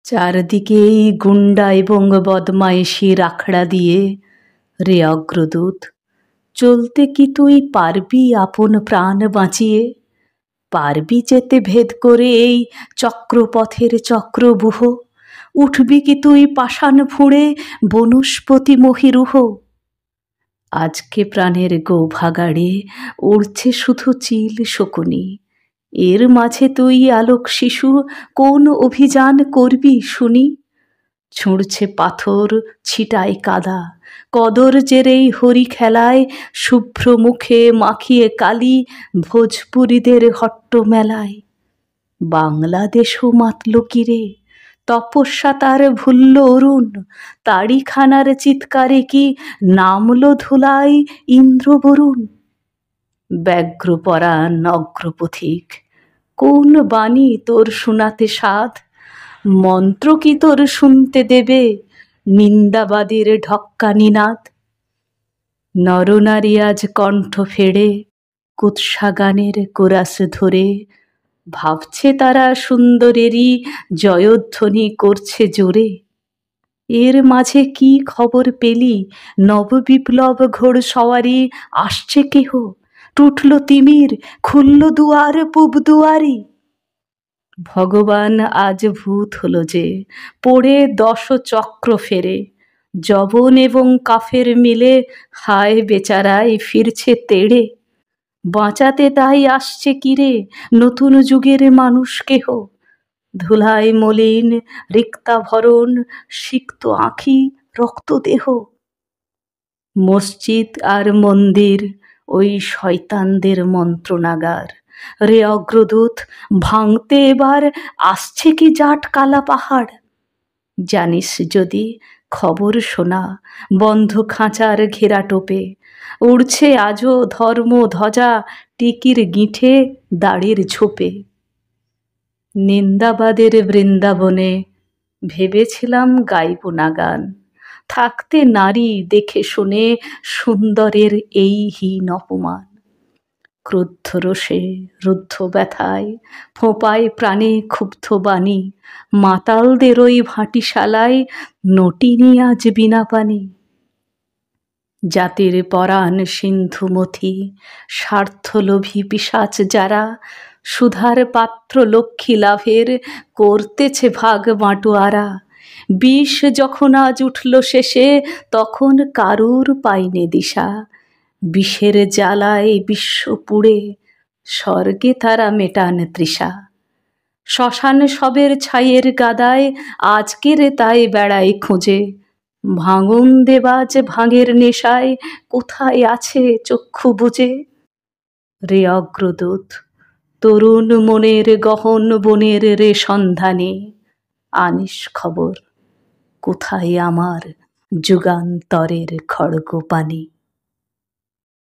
চারদিকে এই গুন্ডা এবং বদমাইশির আখড়া দিয়ে রে অগ্রদূত, চলতে কি তুই পারবি আপন প্রাণ বাঁচিয়ে? পারবি যেতে ভেদ করে এই চক্রপথের চক্রবুহ? উঠবি কি তুই পাষাণ ফুঁড়ে বনস্পতি মহীরুহ? আজকে প্রাণের গৌভাগাড়ে উড়ছে শুধু চিল শকুনি, এর মাঝে তুই আলোক শিশু কোন অভিযান করবি শুনি? ছুঁড়ছে পাথর, ছিটায় কাদা, কদর জেরেই হরি খেলায়, শুভ্র মুখে মাখিয়ে কালি ভোজপুরীদের হট্ট মেলায়। বাংলাদেশও মাতল কিরে, তপস্যা তার ভুলল অরুণ, তাড়িখানার চিৎকারে কি নামল ধুলায় ইন্দ্রবরুণ? ব্যগ্রপরাণ অগ্রপথিক, কোন বাণী তোর শোনাতে সাধ? মন্ত্র কি তোর শুনতে দেবে নিন্দাবাদীর ঢক্কা নিনাদ? নরনারী আজ কণ্ঠ ফেড়ে কুৎসা গানের কোরাস ধরে, ভাবছে তারা সুন্দরেরই জয়ধ্বনি করছে জোরে। এর মাঝে কি খবর পেলি নববিপ্লব ঘোড়সওয়ারি আসছে কেহ? টুটল তিমির, খুলল দুয়ার পূব দুয়ারি। ভগবান আজ ভূত হলো যে পড়ে 10 চক্র ফেরে, যবন এবং কাফের মিলে হায় বেচারায় ফিরছে তেড়ে। বাঁচাতে তাই আসছে কিরে নতুন যুগের মানুষ কেহ? ধুলায় মলিন রিক্তাভরণ, সিক্ত আঁখি রক্ত দেহ। মসজিদ আর মন্দির ওই শয়তানদের মন্ত্রণাগার, রে অগ্রদূত ভাঙতে এবার আসছে কি জাট কালা পাহাড়? জানিস যদি খবর শোনা, বন্ধ খাঁচার ঘেরা টোপে উড়ছে আজও ধর্ম ধ্বজা টিকির গিঁঠে দাড়ির ঝোপে। নিন্দাবাদের বৃন্দাবনে ভেবেছিলাম গাইব না গান, থাকতে নারী দেখে শুনে সুন্দরের এই হীন অপমান। ক্রুদ্ধ রোষে রুদ্ধ ব্যথায় ফোঁপায় প্রাণে ক্ষুব্ধ বাণী, মাতালদের ওই ভাটিশালায় নটিনি আজ বিনা পানি। জাতির পরাণ সিন্ধুমথি স্বার্থলোভী পিশাচ যারা, সুধার পাত্র লক্ষ্মী লাভের করতেছে ভাগ বাঁটোয়ারা। বিষ যখন আজ উঠল শেষে তখন কারুর পাইনে দিশা, বিষের জ্বালায় বিশ্ব পুড়ে স্বর্গে তারা মেটান তৃষা। শ্মশান শবের ছাইয়ের গাদায় আজকের তাই বেড়াই খুঁজে, ভাঙন দেবাজ ভাঙের নেশায় কোথায় আছে চক্ষু বুজে? রে অগ্রদূত, তরুণ মনের গহন বনের রে সন্ধানে আনিস খবর, কোথায় আমার যুগান্তরের খড়গ পানি?